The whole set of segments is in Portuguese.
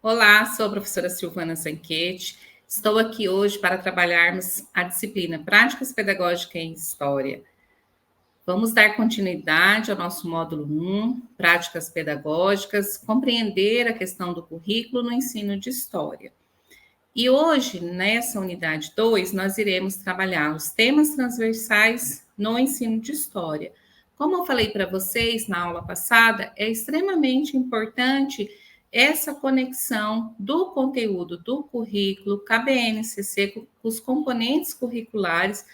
Olá, sou a professora Silvana Sanchetti. Estou aqui hoje para trabalharmos a disciplina Práticas Pedagógicas em História. Vamos dar continuidade ao nosso módulo 1, Práticas Pedagógicas, compreender a questão do currículo no ensino de História. E hoje, nessa unidade 2, nós iremos trabalhar os temas transversais no ensino de História. Como eu falei para vocês na aula passada, é extremamente importante essa conexão do conteúdo do currículo KBNCC com os componentes curriculares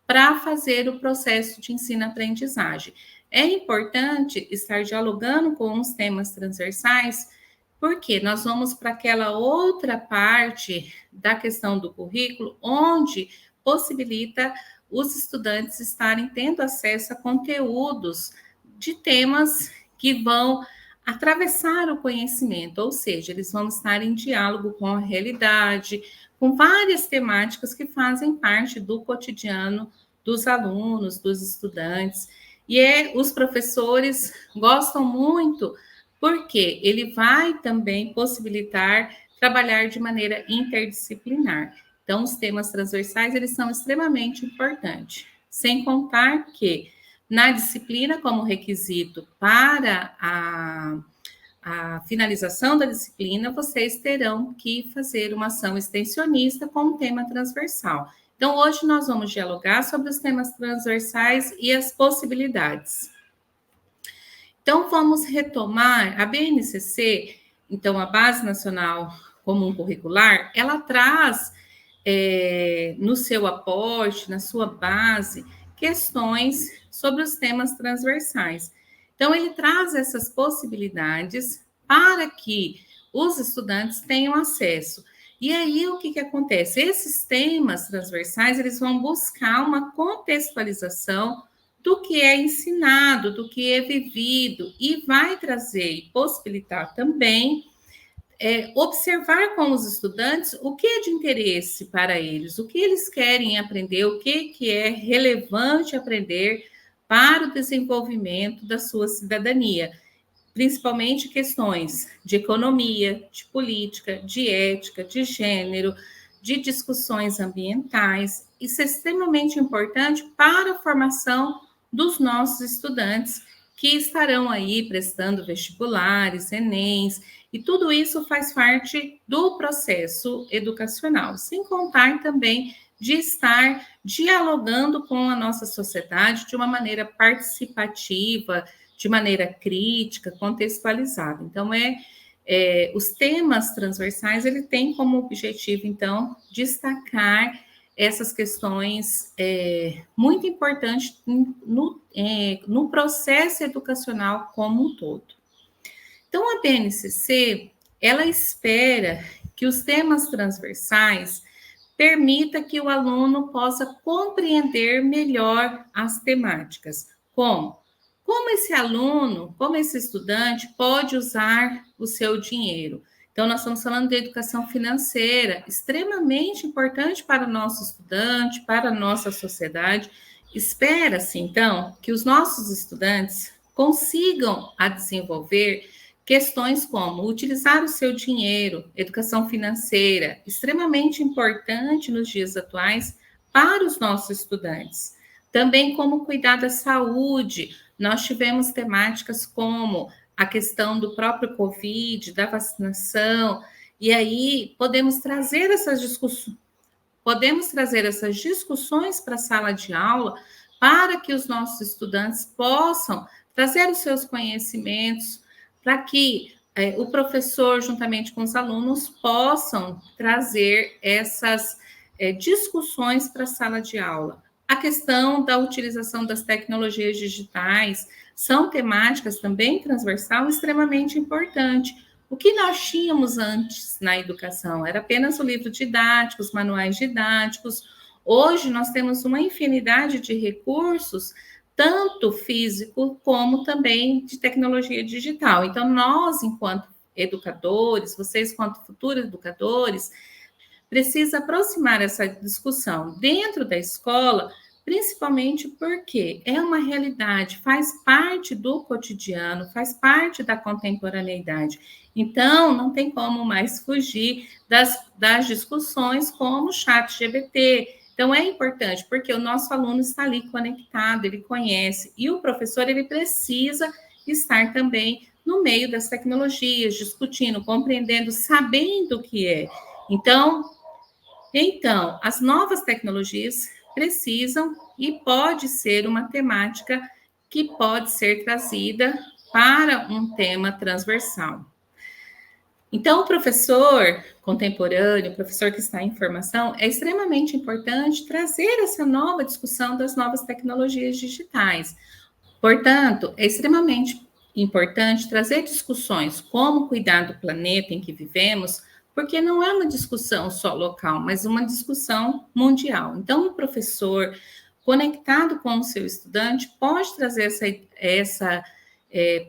para fazer o processo de ensino-aprendizagem. É importante estar dialogando com os temas transversais, porque nós vamos para aquela outra parte da questão do currículo, onde possibilita os estudantes estarem tendo acesso a conteúdos de temas que vão atravessar o conhecimento, ou seja, eles vão estar em diálogo com a realidade, com várias temáticas que fazem parte do cotidiano dos alunos, dos estudantes. E os professores gostam muito, porque ele vai também possibilitar trabalhar de maneira interdisciplinar. Então, os temas transversais, eles são extremamente importantes. Sem contar que, na disciplina, como requisito para a finalização da disciplina, vocês terão que fazer uma ação extensionista com um tema transversal. Então, hoje nós vamos dialogar sobre os temas transversais e as possibilidades. Então, vamos retomar a BNCC, então, a Base Nacional Comum Curricular, ela traz no seu aporte, na sua base, questões sobre os temas transversais. Então, ele traz essas possibilidades para que os estudantes tenham acesso. E aí, o que acontece? Esses temas transversais, eles vão buscar uma contextualização do que é ensinado, do que é vivido, e vai trazer e possibilitar também observar com os estudantes o que é de interesse para eles, o que eles querem aprender, o que é relevante aprender para o desenvolvimento da sua cidadania, principalmente questões de economia, de política, de ética, de gênero, de discussões ambientais. Isso é extremamente importante para a formação dos nossos estudantes que estarão aí prestando vestibulares, Enems, e tudo isso faz parte do processo educacional, sem contar também de estar dialogando com a nossa sociedade de uma maneira participativa, de maneira crítica, contextualizada. Então, os temas transversais, ele tem como objetivo, então, destacar essas questões muito importantes no processo educacional como um todo. Então, a BNCC, ela espera que os temas transversais permita que o aluno possa compreender melhor as temáticas. Como? Como esse aluno, como esse estudante pode usar o seu dinheiro? Então, nós estamos falando de educação financeira, extremamente importante para o nosso estudante, para a nossa sociedade. Espera-se, então, que os nossos estudantes consigam desenvolver questões como utilizar o seu dinheiro, educação financeira, extremamente importante nos dias atuais para os nossos estudantes. Também como cuidar da saúde. Nós tivemos temáticas como a questão do próprio Covid, da vacinação, e aí podemos trazer essas discussões para a sala de aula para que os nossos estudantes possam trazer os seus conhecimentos, para que o professor, juntamente com os alunos, possam trazer essas discussões para a sala de aula. A questão da utilização das tecnologias digitais são temáticas também transversal extremamente importante. O que nós tínhamos antes na educação era apenas o livro didático, os manuais didáticos. Hoje nós temos uma infinidade de recursos, tanto físico como também de tecnologia digital. Então, nós, enquanto educadores, vocês, enquanto futuros educadores, precisa aproximar essa discussão dentro da escola principalmente porque é uma realidade, faz parte do cotidiano, faz parte da contemporaneidade. Então, não tem como mais fugir das discussões como o ChatGPT. Então, é importante, porque o nosso aluno está ali conectado, ele conhece, e o professor, ele precisa estar também no meio das tecnologias, discutindo, compreendendo, sabendo o que é. Então, as novas tecnologias precisam e pode ser uma temática que pode ser trazida para um tema transversal. Então, o professor contemporâneo, o professor que está em formação, é extremamente importante trazer essa nova discussão das novas tecnologias digitais. Portanto, é extremamente importante trazer discussões como cuidar do planeta em que vivemos, porque não é uma discussão só local, mas uma discussão mundial. Então, o professor, conectado com o seu estudante, pode trazer essa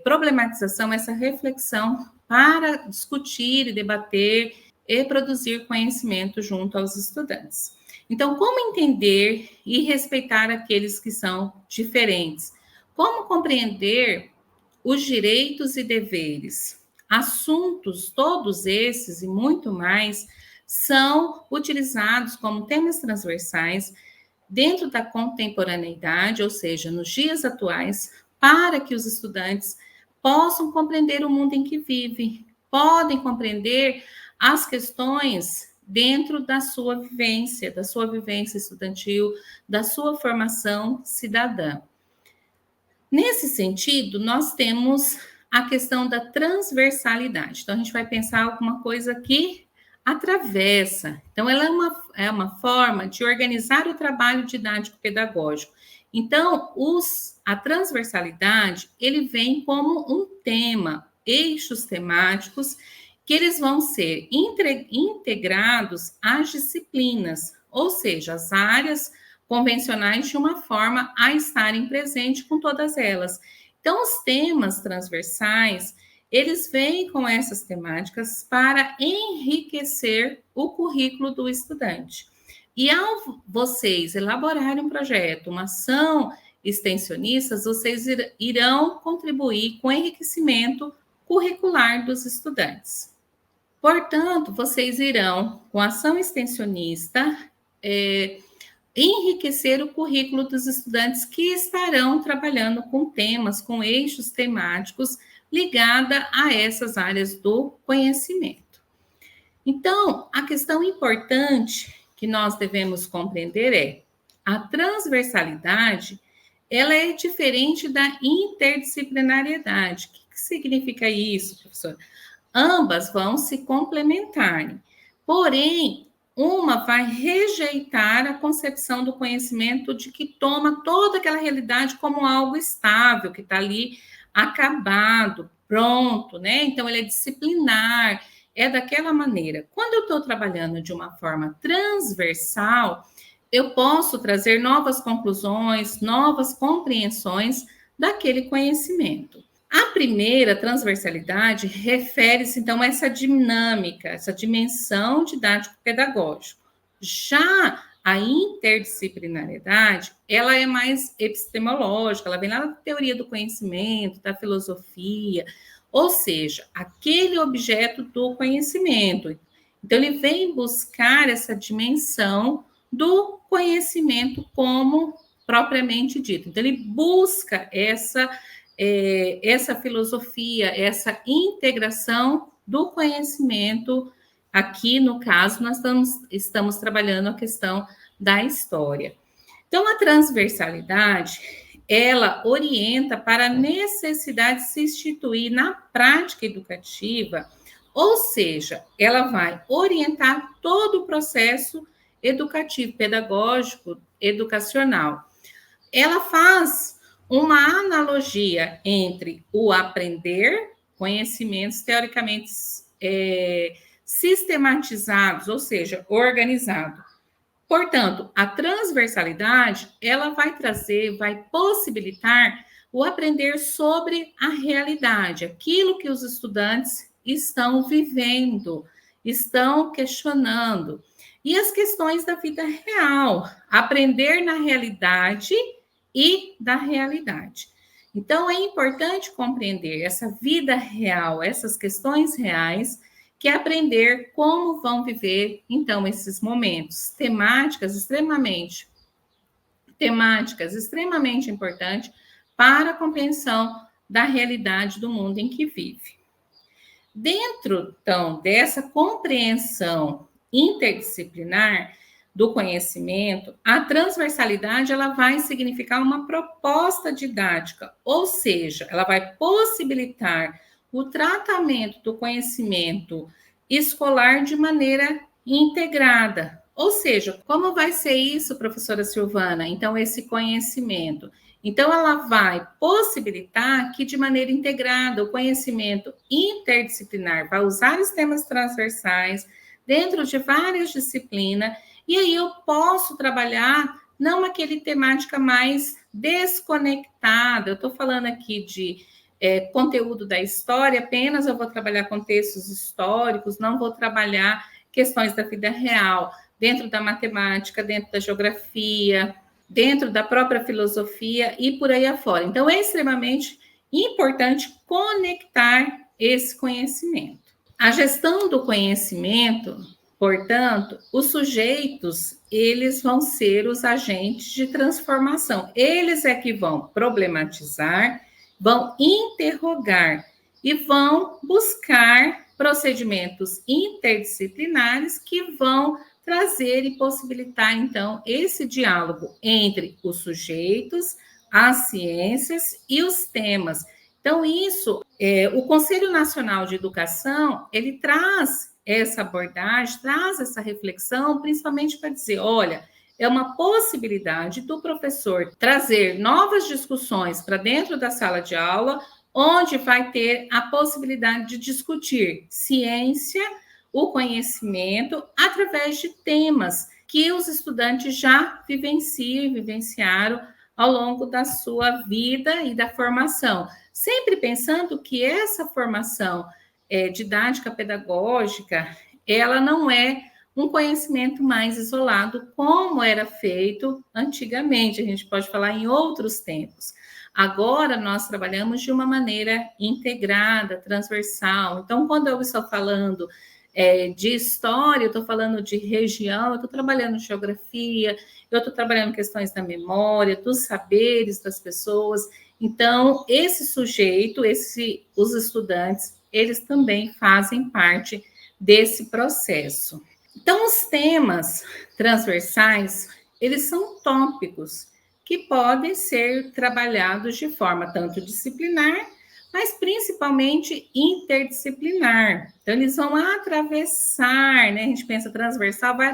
problematização, essa reflexão para discutir e debater e produzir conhecimento junto aos estudantes. Então, como entender e respeitar aqueles que são diferentes? Como compreender os direitos e deveres? Assuntos, todos esses e muito mais, são utilizados como temas transversais dentro da contemporaneidade, ou seja, nos dias atuais, para que os estudantes possam compreender o mundo em que vivem, podem compreender as questões dentro da sua vivência estudantil, da sua formação cidadã. Nesse sentido, nós temos a questão da transversalidade. Então, a gente vai pensar alguma coisa que atravessa. Então, ela é uma forma de organizar o trabalho didático-pedagógico. Então, a transversalidade, ele vem como um tema, eixos temáticos, que eles vão ser integrados às disciplinas, ou seja, as áreas convencionais de uma forma a estarem presentes com todas elas. Então, os temas transversais, eles vêm com essas temáticas para enriquecer o currículo do estudante. E ao vocês elaborarem um projeto, uma ação extensionista, vocês irão contribuir com o enriquecimento curricular dos estudantes. Portanto, vocês irão, com a ação extensionista, enriquecer o currículo dos estudantes que estarão trabalhando com temas, com eixos temáticos ligados a essas áreas do conhecimento. Então, a questão importante que nós devemos compreender é a transversalidade, ela é diferente da interdisciplinariedade. O que significa isso, professor? Ambas vão se complementar, porém, uma vai rejeitar a concepção do conhecimento de que toma toda aquela realidade como algo estável, que está ali acabado, pronto, né? Então, ele é disciplinar, é daquela maneira. Quando eu estou trabalhando de uma forma transversal, eu posso trazer novas conclusões, novas compreensões daquele conhecimento. A primeira transversalidade refere-se, então, a essa dinâmica, essa dimensão didático-pedagógica. Já a interdisciplinariedade, ela é mais epistemológica, ela vem lá da teoria do conhecimento, da filosofia, ou seja, aquele objeto do conhecimento. Então, ele vem buscar essa dimensão do conhecimento como propriamente dito. Então, ele busca essa filosofia, essa integração do conhecimento. Aqui, no caso, nós estamos trabalhando a questão da história. Então, a transversalidade, ela orienta para a necessidade de se instituir na prática educativa, ou seja, ela vai orientar todo o processo educativo, pedagógico, educacional. Ela faz uma analogia entre o aprender, conhecimentos teoricamente sistematizados, ou seja, organizado. Portanto, a transversalidade, ela vai trazer, vai possibilitar o aprender sobre a realidade, aquilo que os estudantes estão vivendo, estão questionando. e as questões da vida real, aprender na realidade e da realidade. Então, é importante compreender essa vida real, essas questões reais, que é aprender como vão viver, então, esses momentos. Temáticas extremamente importantes para a compreensão da realidade do mundo em que vive. Dentro, então, dessa compreensão interdisciplinar do conhecimento, a transversalidade ela vai significar uma proposta didática, ou seja, ela vai possibilitar o tratamento do conhecimento escolar de maneira integrada. Ou seja, como vai ser isso, professora Silvana? Então, esse conhecimento. Então, ela vai possibilitar que, de maneira integrada, o conhecimento interdisciplinar vai usar os temas transversais dentro de várias disciplinas, e aí eu posso trabalhar não aquele temática mais desconectada. Eu estou falando aqui de conteúdo da história, apenas eu vou trabalhar contextos históricos, não vou trabalhar questões da vida real, dentro da matemática, dentro da geografia, dentro da própria filosofia e por aí afora. Então, é extremamente importante conectar esse conhecimento. A gestão do conhecimento, portanto, os sujeitos, eles vão ser os agentes de transformação. Eles é que vão problematizar, vão interrogar e vão buscar procedimentos interdisciplinares que vão trazer e possibilitar, então, esse diálogo entre os sujeitos, as ciências e os temas. Então, isso, o Conselho Nacional de Educação, ele traz essa abordagem, traz essa reflexão, principalmente para dizer, olha, é uma possibilidade do professor trazer novas discussões para dentro da sala de aula, onde vai ter a possibilidade de discutir ciência, o conhecimento, através de temas que os estudantes já vivenciam e vivenciaram ao longo da sua vida e da formação. Sempre pensando que essa formação didática pedagógica, ela não é um conhecimento mais isolado, como era feito antigamente. A gente pode falar em outros tempos. Agora, nós trabalhamos de uma maneira integrada, transversal. Então, quando eu estou falando de história, eu estou falando de região, eu estou trabalhando geografia, eu estou trabalhando questões da memória, dos saberes das pessoas. Então, esse sujeito, os estudantes, eles também fazem parte desse processo. Então, os temas transversais, eles são tópicos que podem ser trabalhados de forma tanto disciplinar, mas principalmente interdisciplinar. Então, eles vão atravessar, né? A gente pensa transversal, vai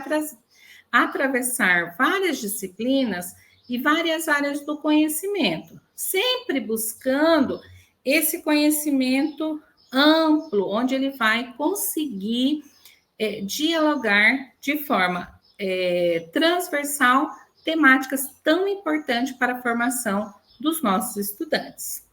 atravessar várias disciplinas e várias áreas do conhecimento, sempre buscando esse conhecimento amplo, onde ele vai conseguir dialogar de forma transversal temáticas tão importantes para a formação dos nossos estudantes.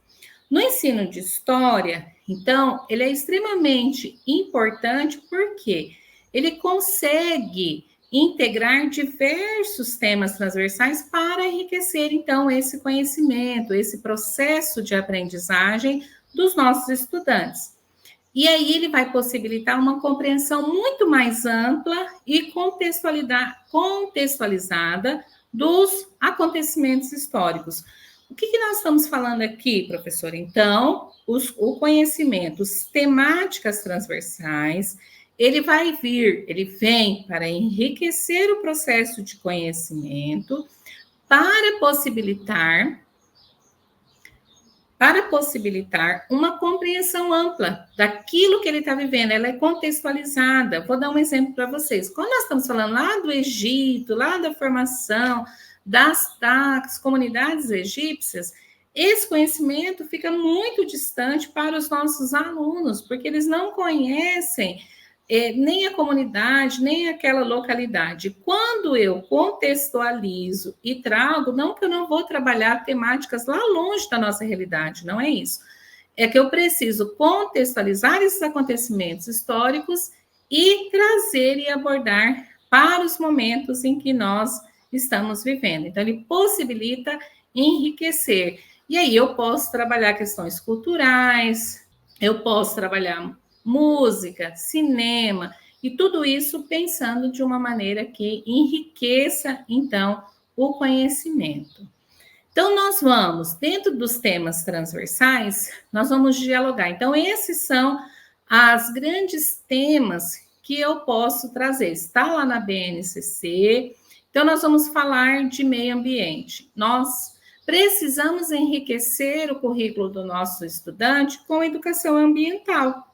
No ensino de história, então, ele é extremamente importante porque ele consegue integrar diversos temas transversais para enriquecer, então, esse conhecimento, esse processo de aprendizagem dos nossos estudantes. E aí ele vai possibilitar uma compreensão muito mais ampla e contextualizada dos acontecimentos históricos. O que nós estamos falando aqui, professora? Então, o conhecimento, as temáticas transversais, ele vem para enriquecer o processo de conhecimento, para possibilitar uma compreensão ampla daquilo que ele está vivendo. Ela é contextualizada. Vou dar um exemplo para vocês. Quando nós estamos falando lá do Egito, lá da formação das comunidades egípcias, esse conhecimento fica muito distante para os nossos alunos, porque eles não conhecem nem a comunidade, nem aquela localidade. Quando eu contextualizo e trago, não que eu não vou trabalhar temáticas lá longe da nossa realidade, não é isso. É que eu preciso contextualizar esses acontecimentos históricos e trazer e abordar para os momentos em que nós estamos vivendo. Então, ele possibilita enriquecer. E aí eu posso trabalhar questões culturais, eu posso trabalhar música, cinema, e tudo isso pensando de uma maneira que enriqueça, então, o conhecimento. Então, nós vamos, dentro dos temas transversais, nós vamos dialogar. Então, esses são os grandes temas que eu posso trazer. Está lá na BNCC. Então, nós vamos falar de meio ambiente. Nós precisamos enriquecer o currículo do nosso estudante com educação ambiental,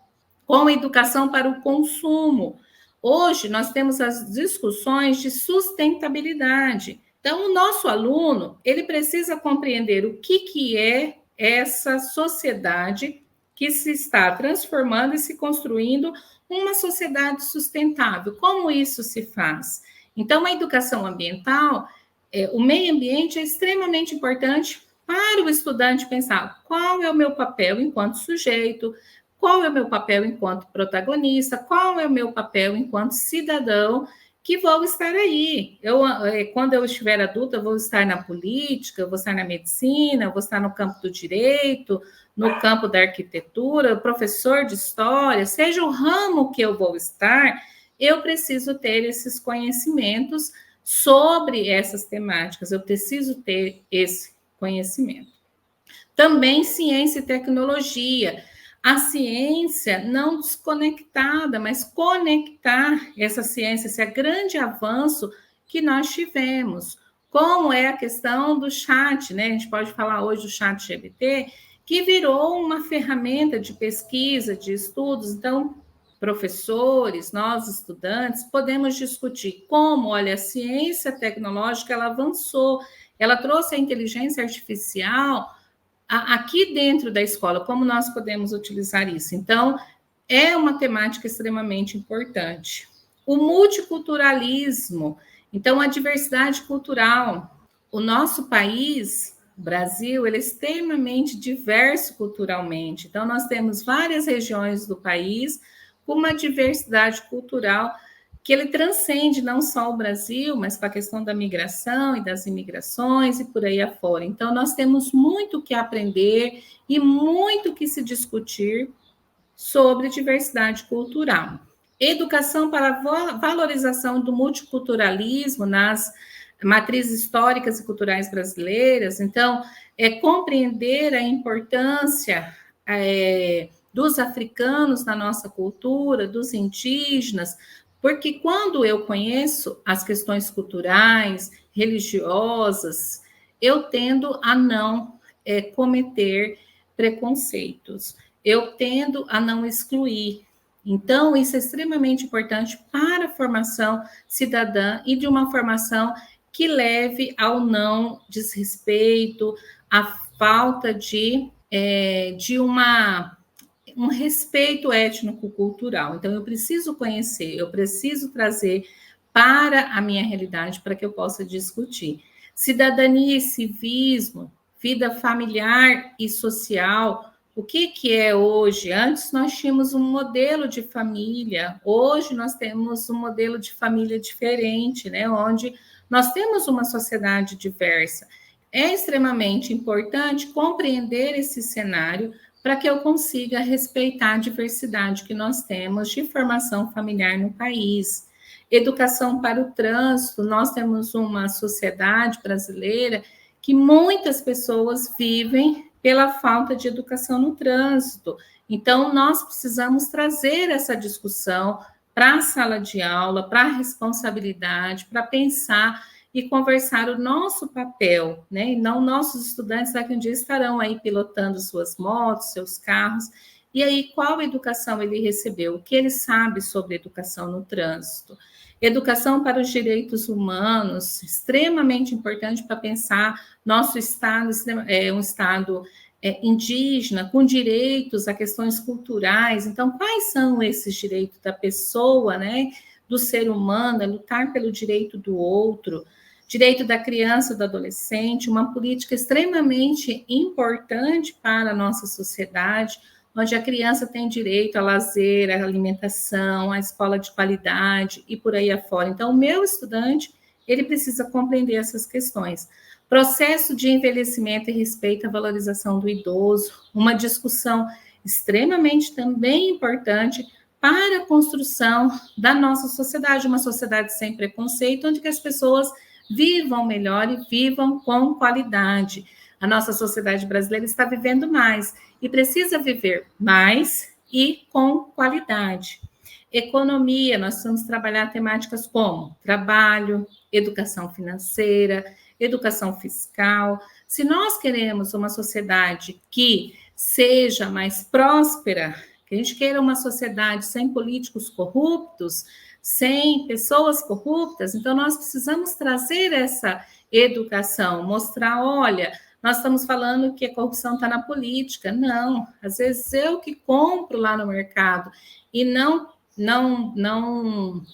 com educação para o consumo. Hoje, nós temos as discussões de sustentabilidade. Então, o nosso aluno, ele precisa compreender o que é essa sociedade que se está transformando e se construindo uma sociedade sustentável. Como isso se faz? Então, a educação ambiental, o meio ambiente é extremamente importante para o estudante pensar qual é o meu papel enquanto sujeito, qual é o meu papel enquanto protagonista, qual é o meu papel enquanto cidadão que vou estar aí. Quando eu estiver adulta, eu vou estar na política, eu vou estar na medicina, eu vou estar no campo do direito, no campo da arquitetura, professor de história, seja o ramo que eu vou estar, eu preciso ter esses conhecimentos sobre essas temáticas, eu preciso ter esse conhecimento. Também ciência e tecnologia. A ciência não desconectada, mas conectar essa ciência, esse grande avanço que nós tivemos. Como é a questão do chat, né? A gente pode falar hoje do chat GPT, que virou uma ferramenta de pesquisa, de estudos. Então, professores, nós estudantes, podemos discutir como, olha, a ciência tecnológica, ela avançou, ela trouxe a inteligência artificial aqui dentro da escola, como nós podemos utilizar isso? Então, é uma temática extremamente importante. O multiculturalismo, então, a diversidade cultural. O nosso país, o Brasil, ele é extremamente diverso culturalmente. Então, nós temos várias regiões do país com uma diversidade cultural que ele transcende não só o Brasil, mas com a questão da migração e das imigrações e por aí afora. Então, nós temos muito que aprender e muito que se discutir sobre diversidade cultural. Educação para a valorização do multiculturalismo nas matrizes históricas e culturais brasileiras. Então, compreender a importância dos africanos na nossa cultura, dos indígenas, porque quando eu conheço as questões culturais, religiosas, eu tendo a não cometer preconceitos, eu tendo a não excluir. Então, isso é extremamente importante para a formação cidadã e de uma formação que leve ao não desrespeito, à falta de um respeito étnico-cultural. Então, eu preciso conhecer, eu preciso trazer para a minha realidade para que eu possa discutir. Cidadania e civismo, vida familiar e social, o que é hoje? Antes nós tínhamos um modelo de família, hoje nós temos um modelo de família diferente, né? Onde nós temos uma sociedade diversa. É extremamente importante compreender esse cenário para que eu consiga respeitar a diversidade que nós temos de formação familiar no país. Educação para o trânsito, nós temos uma sociedade brasileira que muitas pessoas vivem pela falta de educação no trânsito. Então, nós precisamos trazer essa discussão para a sala de aula, para a responsabilidade, para pensar e conversar o nosso papel, né? E não nossos estudantes daqui um dia estarão aí pilotando suas motos, seus carros. E aí, qual educação ele recebeu? O que ele sabe sobre educação no trânsito? Educação para os direitos humanos, extremamente importante para pensar nosso estado, é um estado indígena, com direitos a questões culturais. Então, quais são esses direitos da pessoa, né? Do ser humano, é lutar pelo direito do outro, direito da criança, do adolescente, uma política extremamente importante para a nossa sociedade, onde a criança tem direito a lazer, a alimentação, a escola de qualidade e por aí afora. Então, o meu estudante, ele precisa compreender essas questões. Processo de envelhecimento e respeito à valorização do idoso, uma discussão extremamente também importante para a construção da nossa sociedade, uma sociedade sem preconceito, onde que as pessoas vivam melhor e vivam com qualidade. A nossa sociedade brasileira está vivendo mais e precisa viver mais e com qualidade. Economia, nós vamos trabalhar temáticas como trabalho, educação financeira, educação fiscal. Se nós queremos uma sociedade que seja mais próspera, que a gente queira uma sociedade sem políticos corruptos, sem pessoas corruptas, então nós precisamos trazer essa educação, mostrar, olha, nós estamos falando que a corrupção está na política. Não, às vezes eu que compro lá no mercado e não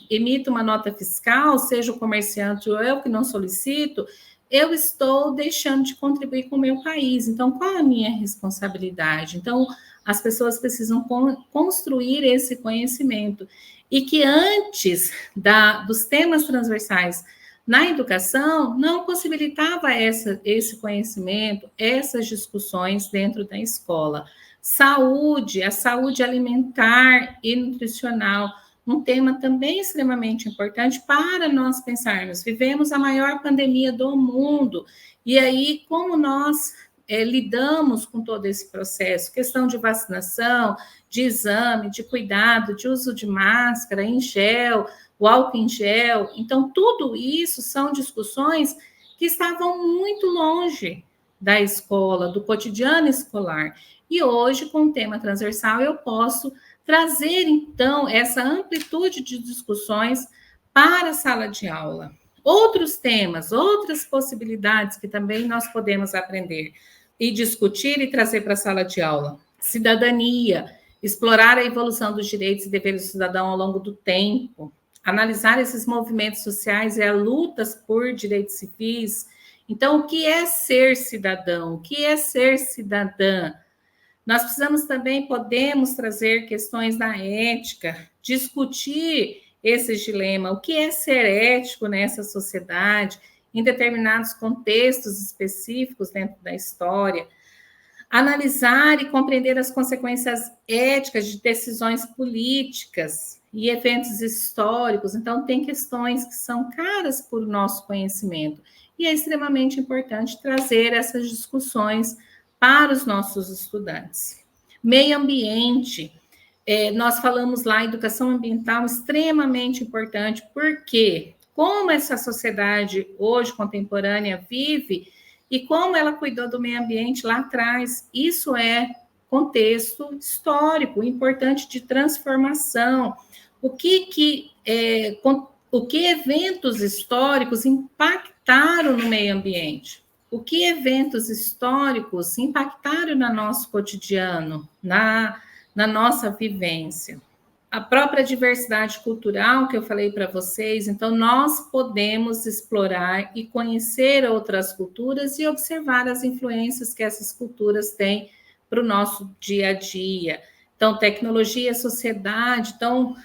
emito uma nota fiscal, seja o comerciante ou eu que não solicito, eu estou deixando de contribuir com o meu país. Então, qual é a minha responsabilidade? Então, as pessoas precisam construir esse conhecimento. E que antes dos temas transversais na educação, não possibilitava esse conhecimento, essas discussões dentro da escola. Saúde, a saúde alimentar e nutricional, um tema também extremamente importante para nós pensarmos. Vivemos a maior pandemia do mundo, e aí como nós lidamos com todo esse processo, questão de vacinação, de exame, de cuidado, de uso de máscara, em gel, o álcool em gel. Então, tudo isso são discussões que estavam muito longe da escola, do cotidiano escolar. E hoje, com o tema transversal, eu posso trazer, então, essa amplitude de discussões para a sala de aula. Outros temas, outras possibilidades que também nós podemos aprender e discutir e trazer para a sala de aula. Cidadania, explorar a evolução dos direitos e deveres do cidadão ao longo do tempo, analisar esses movimentos sociais e as lutas por direitos civis. Então, o que é ser cidadão? O que é ser cidadã? Nós precisamos também, podemos trazer questões da ética, discutir esses dilemas, o que é ser ético nessa sociedade, em determinados contextos específicos dentro da história, analisar e compreender as consequências éticas de decisões políticas e eventos históricos. Então, tem questões que são caras por nosso conhecimento, e é extremamente importante trazer essas discussões para os nossos estudantes. Meio ambiente, nós falamos lá, educação ambiental extremamente importante, porque como essa sociedade hoje contemporânea vive e como ela cuidou do meio ambiente lá atrás, isso é contexto histórico, importante de transformação. O que eventos históricos impactaram no meio ambiente? O que eventos históricos impactaram no nosso cotidiano, na nossa vivência? A própria diversidade cultural que eu falei para vocês, então nós podemos explorar e conhecer outras culturas e observar as influências que essas culturas têm para o nosso dia a dia. Então, tecnologia, sociedade. Então,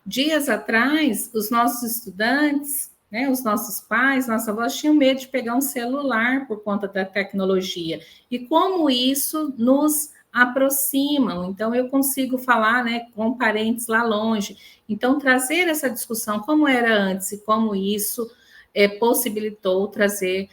dias atrás, os nossos estudantes, né, os nossos pais, nossa avós tinham medo de pegar um celular por conta da tecnologia. E como isso nos aproximam, então eu consigo falar, né, com parentes lá longe. Então, trazer essa discussão como era antes e como isso possibilitou trazer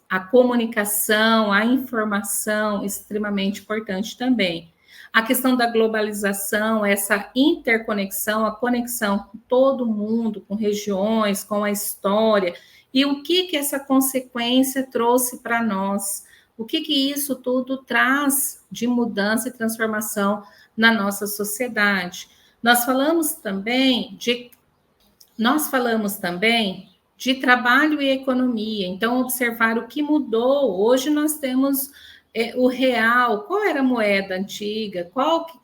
a comunicação, a informação, extremamente importante também. A questão da globalização, essa interconexão, a conexão com todo mundo, com regiões, com a história, e o que essa consequência trouxe para nós. O que isso tudo traz de mudança e transformação na nossa sociedade? Nós falamos também de trabalho e economia. Então, observar o que mudou. Hoje nós temos o real. Qual era a moeda antiga?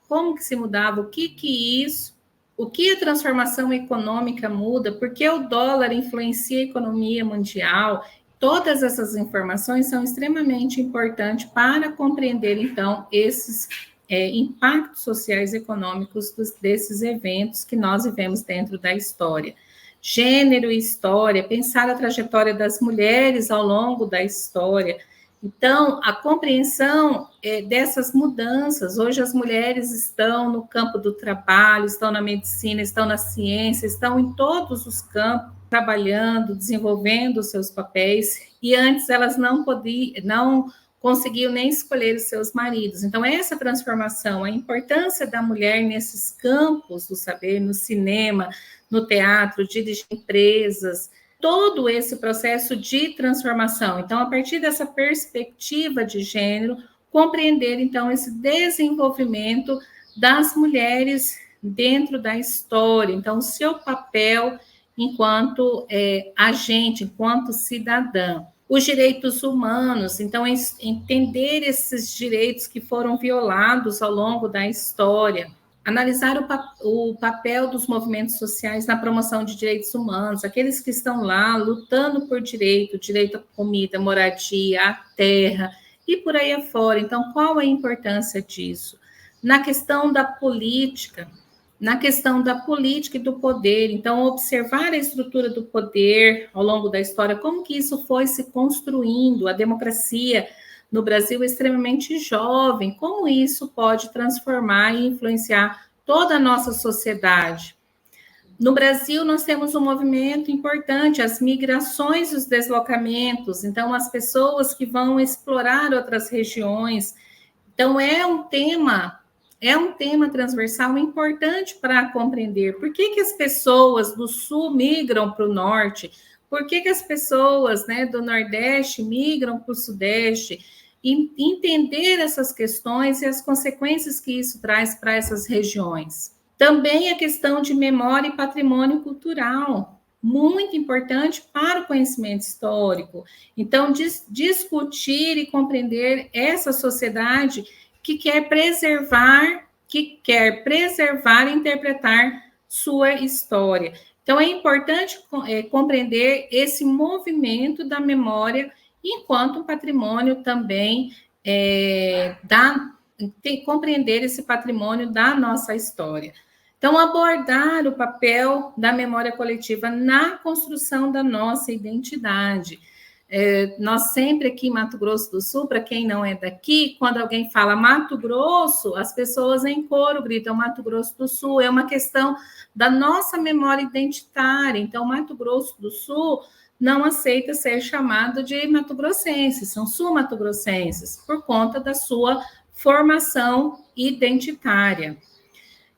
Como que se mudava? O que a transformação econômica muda? Por que o dólar influencia a economia mundial? Todas essas informações são extremamente importantes para compreender, então, esses impactos sociais e econômicos desses eventos que nós vivemos dentro da história. Gênero e história, pensar a trajetória das mulheres ao longo da história. Então, a compreensão dessas mudanças. Hoje as mulheres estão no campo do trabalho, estão na medicina, estão na ciência, estão em todos os campos, trabalhando, desenvolvendo os seus papéis, e antes elas não conseguiam nem escolher os seus maridos. Então, essa transformação, a importância da mulher nesses campos do saber, no cinema, no teatro, dirigir empresas, todo esse processo de transformação. Então, a partir dessa perspectiva de gênero, compreender, então, esse desenvolvimento das mulheres dentro da história. Então, o seu papel enquanto agente, enquanto cidadã. Os direitos humanos, então, entender esses direitos que foram violados ao longo da história, analisar o papel dos movimentos sociais na promoção de direitos humanos, aqueles que estão lá lutando por direito à comida, moradia, à terra, e por aí afora. Então, qual a importância disso? Na questão da política e do poder, então, observar a estrutura do poder ao longo da história, como que isso foi se construindo, a democracia no Brasil é extremamente jovem, como isso pode transformar e influenciar toda a nossa sociedade. No Brasil, nós temos um movimento importante, as migrações e os deslocamentos, então, as pessoas que vão explorar outras regiões. Então, é um tema transversal importante para compreender por que as pessoas do Sul migram para o Norte, por que as pessoas, do Nordeste migram para o Sudeste, e entender essas questões e as consequências que isso traz para essas regiões. Também a questão de memória e patrimônio cultural, muito importante para o conhecimento histórico. Então, discutir e compreender essa sociedade que quer preservar e interpretar sua história. Então, é importante compreender esse movimento da memória enquanto um patrimônio também compreender esse patrimônio da nossa história. Então, abordar o papel da memória coletiva na construção da nossa identidade. Nós sempre aqui em Mato Grosso do Sul, para quem não é daqui, quando alguém fala Mato Grosso, as pessoas em coro gritam Mato Grosso do Sul, é uma questão da nossa memória identitária. Então, Mato Grosso do Sul não aceita ser chamado de mato-grossenses, são sul-mato-grossenses, por conta da sua formação identitária.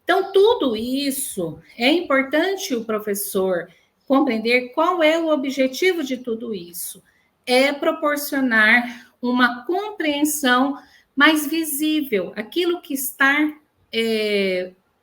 Então, tudo isso, é importante o professor compreender qual é o objetivo de tudo isso. É proporcionar uma compreensão mais visível, aquilo que está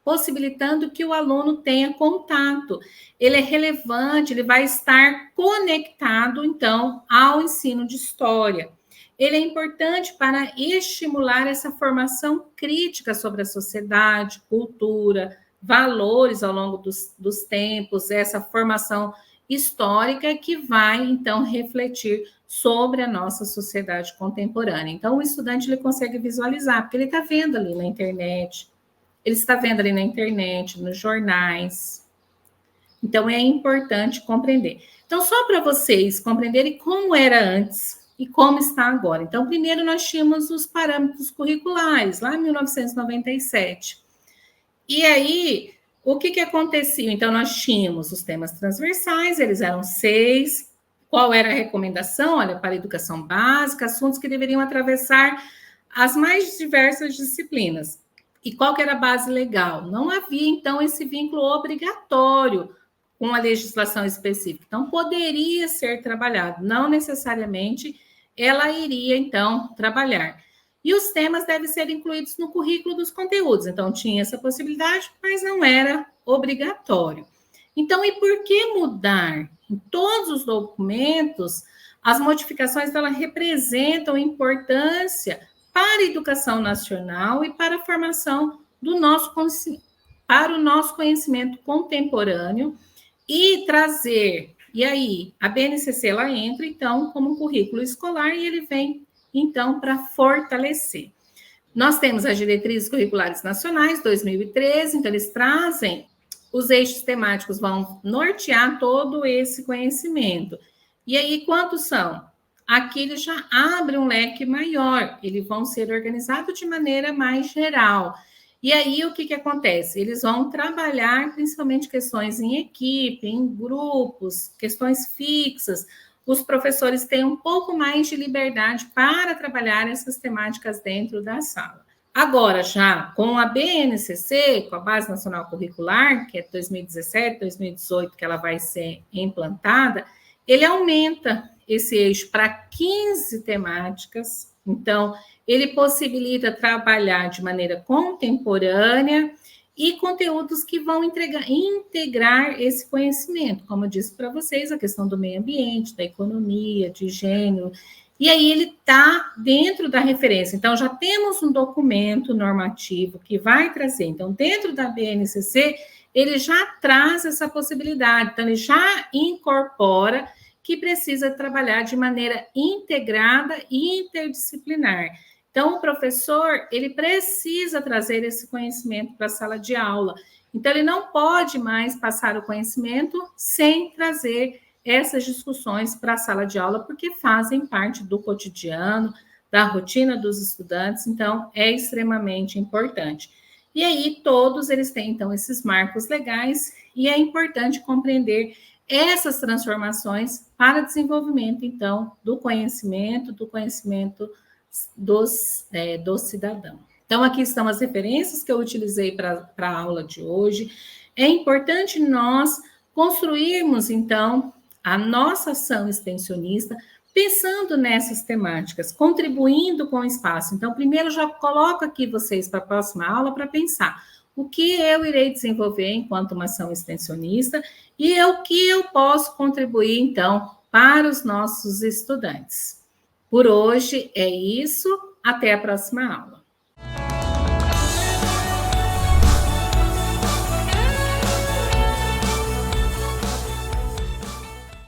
possibilitando que o aluno tenha contato. Ele é relevante, ele vai estar conectado, então, ao ensino de história. Ele é importante para estimular essa formação crítica sobre a sociedade, cultura, valores ao longo dos tempos, essa formação histórica que vai, então, refletir sobre a nossa sociedade contemporânea. Então, o estudante ele consegue visualizar, porque ele está vendo ali na internet, nos jornais. Então, é importante compreender. Então, só para vocês compreenderem como era antes e como está agora. Então, primeiro nós tínhamos os parâmetros curriculares, lá em 1997. E aí, o que acontecia? Então, nós tínhamos os temas transversais, eles eram 6. Qual era a recomendação? Olha, para a educação básica, assuntos que deveriam atravessar as mais diversas disciplinas. E qual que era a base legal? Não havia, então, esse vínculo obrigatório com a legislação específica. Então, poderia ser trabalhado, não necessariamente ela iria, então, trabalhar. E os temas devem ser incluídos no currículo dos conteúdos. Então, tinha essa possibilidade, mas não era obrigatório. Então, e por que mudar? Em todos os documentos, as modificações elas representam importância para a educação nacional e para a formação para o nosso conhecimento contemporâneo e trazer E aí, a BNCC, ela entra, então, como um currículo escolar e ele vem, então, para fortalecer. Nós temos as diretrizes curriculares nacionais, 2013, então eles trazem, os eixos temáticos vão nortear todo esse conhecimento. E aí, quantos são? Aqui ele já abre um leque maior, eles vão ser organizados de maneira mais geral. E aí, o que acontece? Eles vão trabalhar principalmente questões em equipe, em grupos, questões fixas. Os professores têm um pouco mais de liberdade para trabalhar essas temáticas dentro da sala. Agora, já com a BNCC, com a Base Nacional Curricular, que é 2017, 2018, que ela vai ser implantada, ele aumenta esse eixo para 15 temáticas. Então, ele possibilita trabalhar de maneira contemporânea e conteúdos que vão integrar esse conhecimento, como eu disse para vocês, a questão do meio ambiente, da economia, de gênero, e aí ele está dentro da referência. Então, já temos um documento normativo que vai trazer. Então, dentro da BNCC, ele já traz essa possibilidade. Então, ele já incorpora que precisa trabalhar de maneira integrada e interdisciplinar. Então, o professor, ele precisa trazer esse conhecimento para a sala de aula. Então, ele não pode mais passar o conhecimento sem trazer essas discussões para a sala de aula, porque fazem parte do cotidiano, da rotina dos estudantes, então é extremamente importante. E aí todos eles têm, então, esses marcos legais, e é importante compreender essas transformações para desenvolvimento, então, do conhecimento do cidadão. Então, aqui estão as referências que eu utilizei para a aula de hoje. É importante nós construirmos, então, a nossa ação extensionista, pensando nessas temáticas, contribuindo com o espaço. Então, primeiro, já coloco aqui vocês para a próxima aula para pensar o que eu irei desenvolver enquanto uma ação extensionista e o que eu posso contribuir, então, para os nossos estudantes. Por hoje é isso, até a próxima aula.